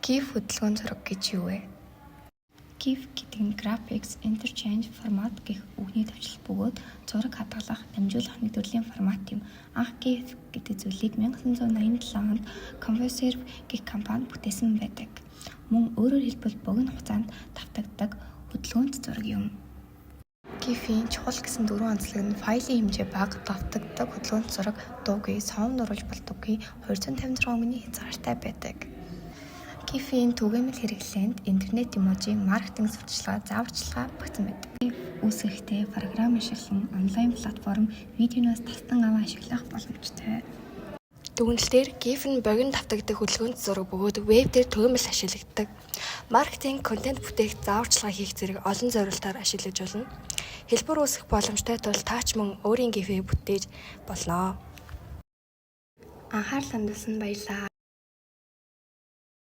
GIF хөдөлгөөн зураг гэж юу вэ? GIF гэдэг нь Graphics Interchange формат гэх үгний төвчлөл бөгөөд зураг хадгалах, дамжуулах нэг төрлийн формат юм. Анх GIF гэдэг зүйлийг 1987 онд Converserve гэх компани бүтээсэн байдаг. Мөн өөрөөр хэлбэл богино хугацаанд давтагддаг хөдөлгөөнт зураг юм. GIF-ийн чухал гэсэн дөрвөн онцлог нь файлын хэмжээ бага, давтагддаг хөдөлгөөнт зураг, дуугүй, савн оруулж болдоггүй, 256 өнгөний хязгаартай байдаг. GIF-ийн түгээмэл хэрэглээнд интернет эможи, маркетинг сурталчилгаа, зааварчилгаа багтсан байдаг. GIF үүсгэхдээ програм ашиглан онлайн платформ, видеоноос тасдан аван ашиглах боломжтой. Дүгнэлтээр GIF нь богино давтагддаг хөдөлгөөнт зураг бөгөөд веб дээр түгээмэл ашигладаг. Маркетинг, контент бүтээх, зааварчилгаа хийх зэрэг олон зорилтоор ашиглаж болно. Хэлбэр үүсгэх боломжтой тул та ч мөн өөрийн GIF-ийг бүтээж болно. Анхаарал хандуулсанд баярлалаа.